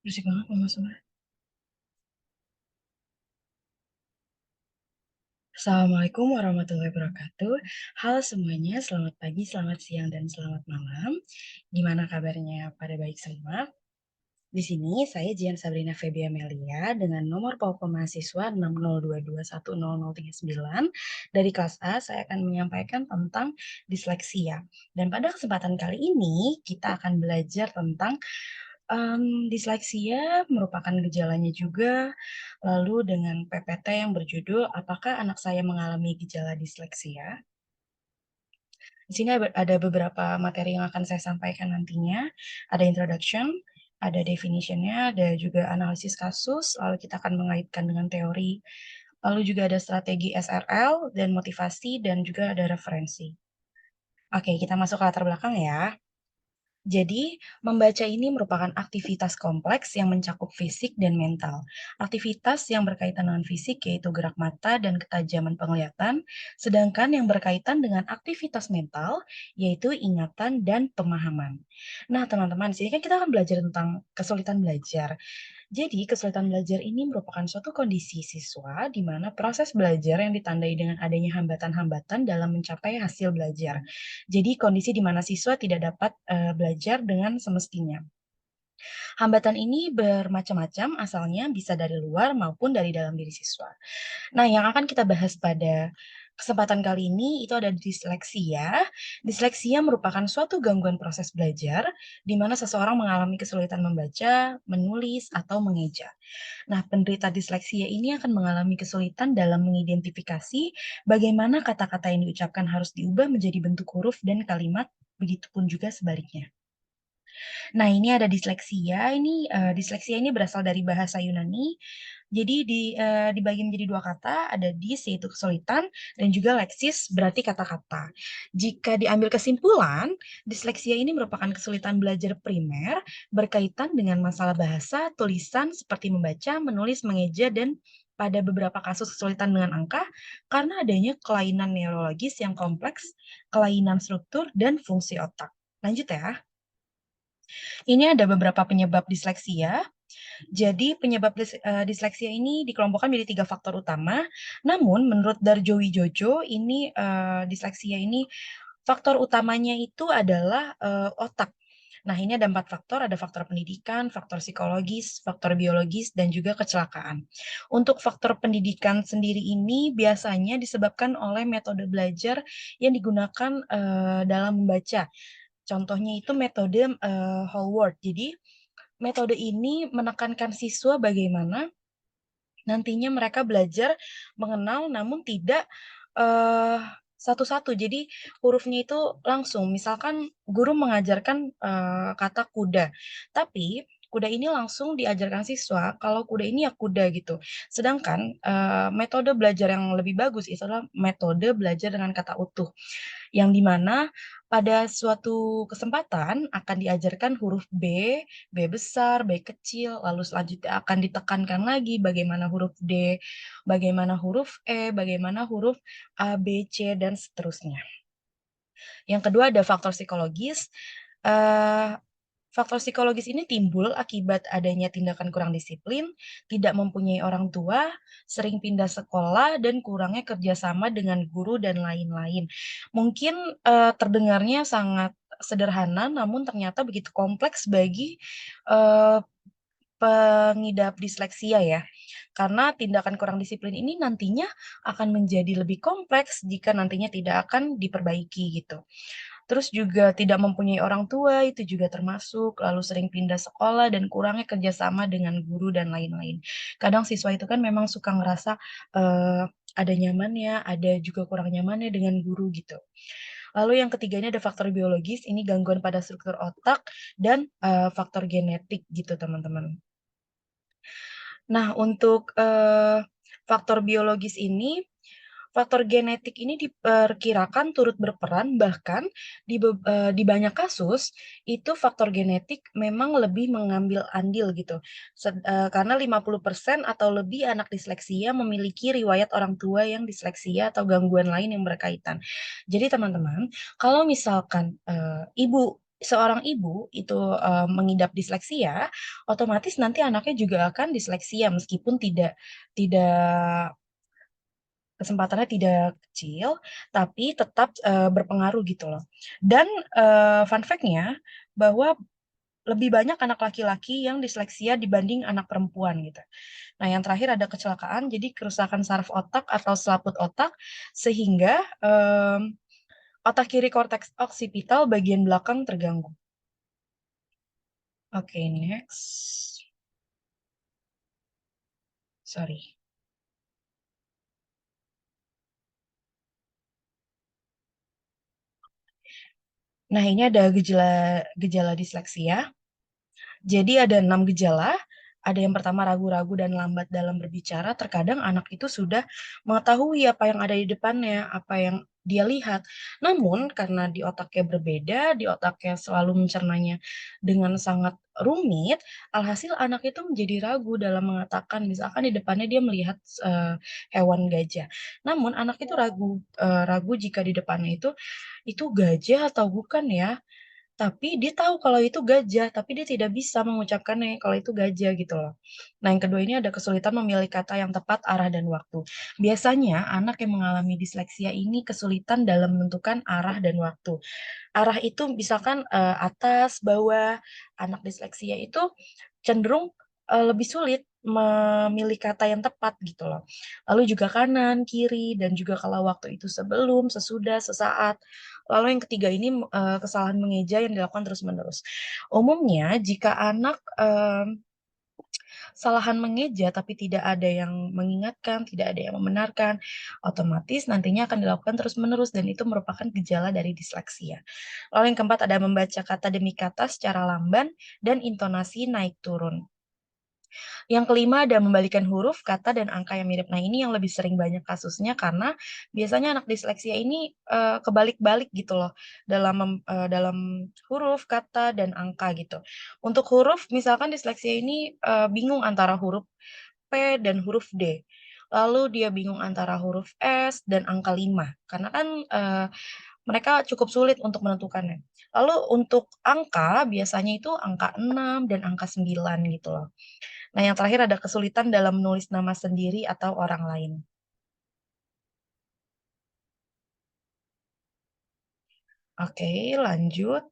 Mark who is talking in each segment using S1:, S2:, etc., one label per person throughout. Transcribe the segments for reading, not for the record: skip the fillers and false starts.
S1: Berisik banget kalau nggak salah. Assalamualaikum warahmatullahi wabarakatuh. Halo semuanya, selamat pagi, selamat siang, dan selamat malam. Gimana kabarnya pada baik semua? Di sini saya Jian Sabrina Febia Melia dengan nomor POPO mahasiswa 602210039. Dari kelas A, saya akan menyampaikan tentang disleksia. Dan pada kesempatan kali ini, kita akan belajar tentang disleksia merupakan gejalanya juga, lalu dengan PPT yang berjudul "Apakah anak saya mengalami gejala disleksia?" Di sini ada beberapa materi yang akan saya sampaikan nantinya. Ada introduction, ada definition-nya, ada juga analisis kasus, lalu kita akan mengaitkan dengan teori, lalu juga ada strategi SRL dan motivasi, dan juga ada referensi. Oke, kita masuk ke latar belakang ya. Jadi, membaca ini merupakan aktivitas kompleks yang mencakup fisik dan mental. Aktivitas yang berkaitan dengan fisik yaitu gerak mata dan ketajaman penglihatan, sedangkan yang berkaitan dengan aktivitas mental yaitu ingatan dan pemahaman. Nah, teman-teman, di sini kan kita akan belajar tentang kesulitan belajar. Jadi, kesulitan belajar ini merupakan suatu kondisi siswa di mana proses belajar yang ditandai dengan adanya hambatan-hambatan dalam mencapai hasil belajar. Jadi, kondisi di mana siswa tidak dapat belajar dengan semestinya. Hambatan ini bermacam-macam, asalnya bisa dari luar maupun dari dalam diri siswa. Nah, yang akan kita bahas pada kesempatan kali ini itu ada disleksia. Disleksia merupakan suatu gangguan proses belajar di mana seseorang mengalami kesulitan membaca, menulis, atau mengeja. Nah, penderita disleksia ini akan mengalami kesulitan dalam mengidentifikasi bagaimana kata-kata yang diucapkan harus diubah menjadi bentuk huruf dan kalimat, begitupun juga sebaliknya. Nah, ini ada disleksia, disleksia ini berasal dari bahasa Yunani. Jadi dibagi menjadi 2 kata, ada yaitu kesulitan, dan juga leksis berarti kata-kata. Jika diambil kesimpulan, disleksia ini merupakan kesulitan belajar primer berkaitan dengan masalah bahasa, tulisan seperti membaca, menulis, mengeja, dan pada beberapa kasus kesulitan dengan angka karena adanya kelainan neurologis yang kompleks, kelainan struktur, dan fungsi otak. Lanjut ya. Ini ada beberapa penyebab disleksia. Jadi penyebab disleksia ini dikelompokkan menjadi 3 faktor utama. Namun menurut Darjo Wijojo ini, disleksia ini faktor utamanya itu adalah, otak. Nah, ini ada 4 faktor, ada faktor pendidikan, faktor psikologis, faktor biologis, dan juga kecelakaan. Untuk faktor pendidikan sendiri ini biasanya disebabkan oleh metode belajar yang digunakan, dalam membaca. Contohnya itu metode, Hallward. Jadi, metode ini menekankan siswa bagaimana nantinya mereka belajar mengenal namun tidak, eee, satu-satu. Jadi hurufnya itu langsung, misalkan guru mengajarkan, kata kuda, tapi kuda ini langsung diajarkan siswa, kalau kuda ini ya kuda gitu. Sedangkan, metode belajar yang lebih bagus itu adalah metode belajar dengan kata utuh. Yang di mana pada suatu kesempatan akan diajarkan huruf B besar, B kecil, lalu selanjutnya akan ditekankan lagi bagaimana huruf D, bagaimana huruf E, bagaimana huruf A, B, C, dan seterusnya. Yang kedua ada faktor psikologis. Eee, Faktor psikologis ini timbul akibat adanya tindakan kurang disiplin, tidak mempunyai orang tua, sering pindah sekolah, dan kurangnya kerjasama dengan guru dan lain-lain. Mungkin, terdengarnya sangat sederhana, namun ternyata begitu kompleks bagi, eee, pengidap disleksia ya. Karena tindakan kurang disiplin ini nantinya akan menjadi lebih kompleks jika nantinya tidak akan diperbaiki gitu. Terus juga tidak mempunyai orang tua, itu juga termasuk, lalu sering pindah sekolah dan kurangnya kerjasama dengan guru dan lain-lain. Kadang siswa itu kan memang suka ngerasa, ada nyamannya, ada juga kurang nyamannya dengan guru gitu. Lalu yang ketiganya ada faktor biologis, ini gangguan pada struktur otak dan, faktor genetik gitu teman-teman. Nah untuk, faktor biologis ini, faktor genetik ini diperkirakan turut berperan bahkan di banyak kasus itu faktor genetik memang lebih mengambil andil gitu. Karena 50% atau lebih anak disleksia memiliki riwayat orang tua yang disleksia atau gangguan lain yang berkaitan. Jadi teman-teman, kalau misalkan, ibu seorang ibu itu, mengidap disleksia, otomatis nanti anaknya juga akan disleksia meskipun tidak kesempatannya tidak kecil, tapi tetap, berpengaruh gitu loh. Dan, fun fact-nya bahwa lebih banyak anak laki-laki yang disleksia dibanding anak perempuan gitu. Nah, yang terakhir ada kecelakaan, jadi kerusakan saraf otak atau selaput otak sehingga, otak kiri korteks oksipital bagian belakang terganggu. Oke, next. Sorry. Nah, ini ada gejala gejala disleksia. Jadi ada 6 gejala, ada yang pertama ragu-ragu dan lambat dalam berbicara, terkadang anak itu sudah mengetahui apa yang ada di depannya, apa yang dia lihat. Namun karena di otaknya berbeda, di otaknya selalu mencernanya dengan sangat rumit, alhasil anak itu menjadi ragu dalam mengatakan, misalkan di depannya dia melihat, hewan gajah. Namun anak itu ragu jika di depannya itu gajah atau bukan ya? Tapi dia tahu kalau itu gajah, tapi dia tidak bisa mengucapkannya kalau itu gajah gitu loh. Nah, yang kedua ini ada kesulitan memilih kata yang tepat, arah, dan waktu. Biasanya anak yang mengalami disleksia ini kesulitan dalam menentukan arah dan waktu. Arah itu misalkan, atas, bawah, anak disleksia itu cenderung, lebih sulit memilih kata yang tepat gitu loh. Lalu juga kanan, kiri, dan juga kalau waktu itu sebelum, sesudah, sesaat. Lalu yang ketiga ini, kesalahan mengeja yang dilakukan terus-menerus. Umumnya jika anak, salahan mengeja tapi tidak ada yang mengingatkan, tidak ada yang membenarkan, otomatis nantinya akan dilakukan terus-menerus dan itu merupakan gejala dari disleksia. Lalu yang keempat ada membaca kata demi kata secara lamban dan intonasi naik turun. Yang kelima ada membalikan huruf, kata, dan angka yang mirip. Nah, ini yang lebih sering banyak kasusnya karena biasanya anak disleksia ini, kebalik-balik gitu loh dalam huruf, kata, dan angka gitu. Untuk huruf misalkan disleksia ini, bingung antara huruf P dan huruf D. Lalu dia bingung antara huruf S dan angka 5 karena kan, mereka cukup sulit untuk menentukannya. Lalu untuk angka biasanya itu angka 6 dan angka 9 gitu loh. Nah, yang terakhir ada kesulitan dalam menulis nama sendiri atau orang lain. Oke, lanjut.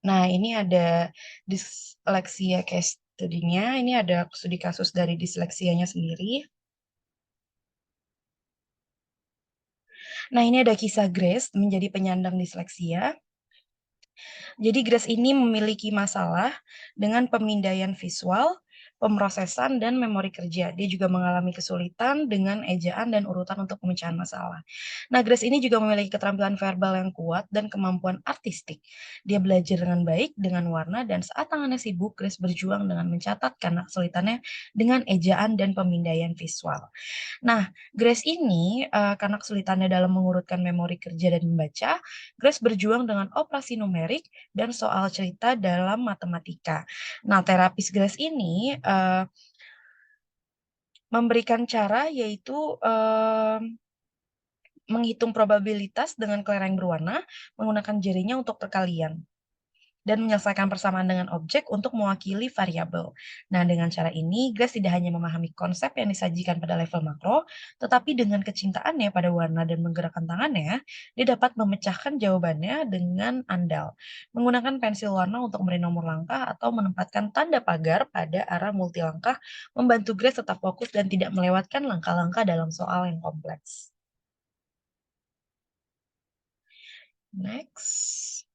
S1: Nah, ini ada disleksia case study-nya, ini ada studi kasus dari disleksianya sendiri. Nah, ini ada kisah Grace menjadi penyandang disleksia. Jadi Grace ini memiliki masalah dengan pemindaian visual, pemrosesan, dan memori kerja. Dia juga mengalami kesulitan dengan ejaan dan urutan untuk pemecahan masalah. Nah, Grace ini juga memiliki keterampilan verbal yang kuat dan kemampuan artistik. Dia belajar dengan baik, dengan warna, dan saat tangannya sibuk, Grace berjuang dengan mencatat karena kesulitannya dengan ejaan dan pemindaian visual. Nah, Grace ini, karena kesulitannya dalam mengurutkan memori kerja dan membaca, Grace berjuang dengan operasi numerik dan soal cerita dalam matematika. Nah, terapis Grace ini, memberikan cara yaitu, menghitung probabilitas dengan kelereng berwarna, menggunakan jarinya untuk perkalian. Dan menyelesaikan persamaan dengan objek untuk mewakili variabel. Nah, dengan cara ini, Grace tidak hanya memahami konsep yang disajikan pada level makro, tetapi dengan kecintaannya pada warna dan menggerakkan tangannya, dia dapat memecahkan jawabannya dengan andal, menggunakan pensil warna untuk memberi nomor langkah atau menempatkan tanda pagar pada arah multi langkah, membantu Grace tetap fokus dan tidak melewatkan langkah-langkah dalam soal yang kompleks. Next.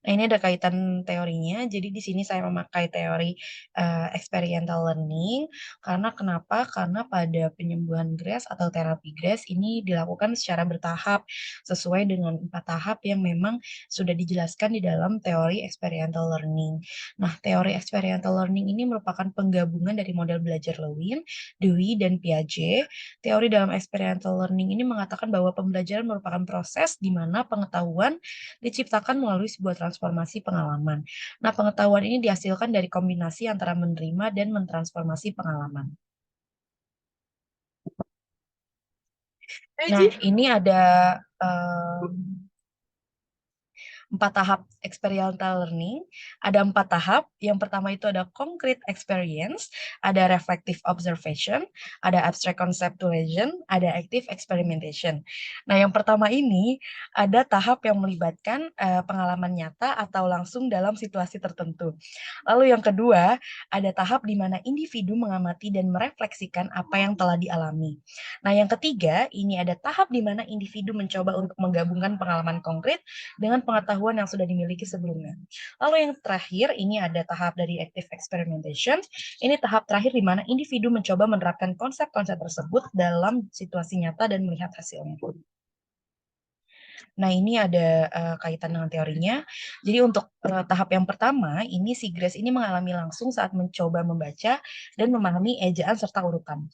S1: Nah, ini ada kaitan teorinya. Jadi di sini saya memakai teori experiential learning karena kenapa? Karena pada penyembuhan GRAS atau terapi GRAS ini dilakukan secara bertahap sesuai dengan 4 tahap yang memang sudah dijelaskan di dalam teori experiential learning. Nah, teori experiential learning ini merupakan penggabungan dari model belajar Lewin, Dewey, dan Piaget. Teori dalam experiential learning ini mengatakan bahwa pembelajaran merupakan proses di mana pengetahuan diciptakan melalui sebuah transformasi pengalaman. Nah, pengetahuan ini dihasilkan dari kombinasi antara menerima dan mentransformasi pengalaman. Nah, ini ada em, 4 tahap experiential learning. Ada 4 tahap. Yang pertama itu ada concrete experience, ada reflective observation, ada abstract conceptualization, ada active experimentation. Nah, yang pertama ini ada tahap yang melibatkan pengalaman nyata atau langsung dalam situasi tertentu. Lalu yang kedua, ada tahap di mana individu mengamati dan merefleksikan apa yang telah dialami. Nah, yang ketiga, ini ada tahap di mana individu mencoba untuk menggabungkan pengalaman konkret dengan pengetahuan yang sudah dimiliki sebelumnya. Lalu yang terakhir, ini ada tahap dari active experimentation. Ini tahap terakhir di mana individu mencoba menerapkan konsep-konsep tersebut dalam situasi nyata dan melihat hasilnya. Nah, ini ada kaitan dengan teorinya. Jadi untuk tahap yang pertama, ini si Grace ini mengalami langsung saat mencoba membaca dan memahami ejaan serta urutan.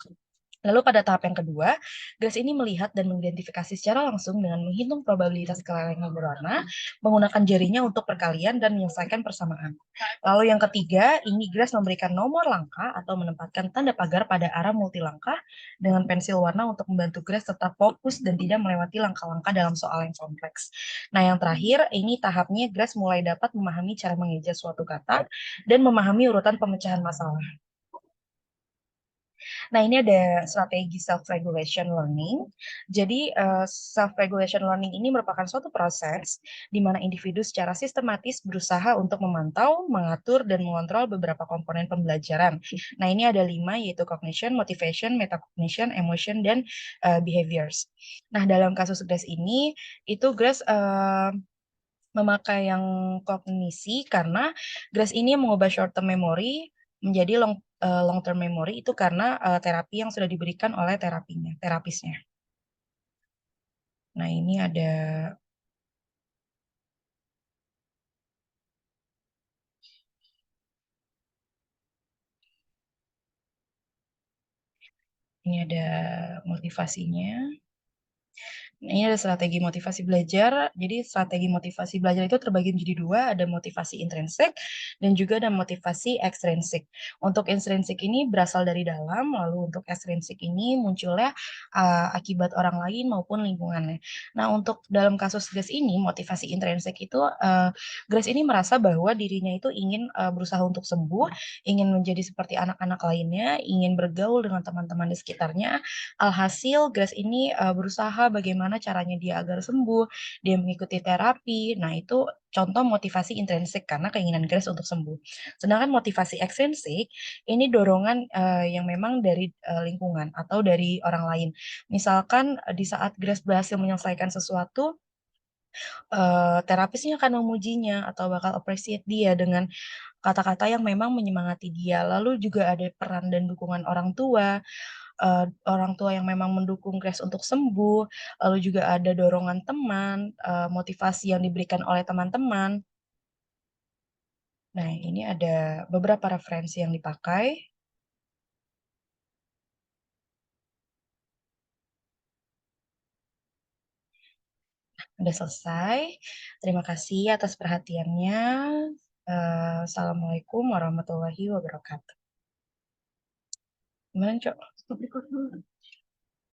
S1: Lalu pada tahap yang kedua, Grace ini melihat dan mengidentifikasi secara langsung dengan menghitung probabilitas kelerengan berwarna, menggunakan jarinya untuk perkalian dan menyelesaikan persamaan. Lalu yang ketiga, ini Grace memberikan nomor langkah atau menempatkan tanda pagar pada arah multi langkah dengan pensil warna untuk membantu Grace tetap fokus dan tidak melewati langkah-langkah dalam soal yang kompleks. Nah, yang terakhir, ini tahapnya Grace mulai dapat memahami cara mengeja suatu kata dan memahami urutan pemecahan masalah. Nah, ini ada strategi self-regulation learning. Jadi, self-regulation learning ini merupakan suatu proses di mana individu secara sistematis berusaha untuk memantau, mengatur, dan mengontrol beberapa komponen pembelajaran. Nah, ini ada 5, yaitu cognition, motivation, metacognition, emotion, dan behaviors. Nah, dalam kasus Grace ini, itu Grace memakai yang kognisi karena Grace ini mengubah short term memory menjadi long term memory itu karena terapi yang sudah diberikan oleh terapisnya. Nah, ini ada motivasinya. Ini ada strategi motivasi belajar. Jadi strategi motivasi belajar itu terbagi menjadi 2, ada motivasi intrinsik dan juga ada motivasi ekstrinsik. Untuk intrinsik ini berasal dari dalam, lalu untuk ekstrinsik ini munculnya akibat orang lain maupun lingkungannya. Nah, untuk dalam kasus Grace ini, motivasi intrinsik itu Grace ini merasa bahwa dirinya itu ingin berusaha untuk sembuh, ingin menjadi seperti anak-anak lainnya, ingin bergaul dengan teman-teman di sekitarnya. Alhasil Grace ini berusaha bagaimana caranya dia agar sembuh, dia mengikuti terapi. Nah, itu contoh motivasi intrinsik karena keinginan Grace untuk sembuh. Sedangkan motivasi ekstrinsik ini dorongan yang memang dari lingkungan atau dari orang lain. Misalkan di saat Grace berhasil menyelesaikan sesuatu, terapisnya akan memujinya atau bakal appreciate dia dengan kata-kata yang memang menyemangati dia. Lalu juga ada peran dan dukungan orang tua yang memang mendukung Grace untuk sembuh, lalu juga ada dorongan teman, motivasi yang diberikan oleh teman-teman. Nah, ini ada beberapa referensi yang dipakai. Udah selesai. Terima kasih atas perhatiannya. Assalamualaikum warahmatullahi wabarakatuh. Gimana, Cok?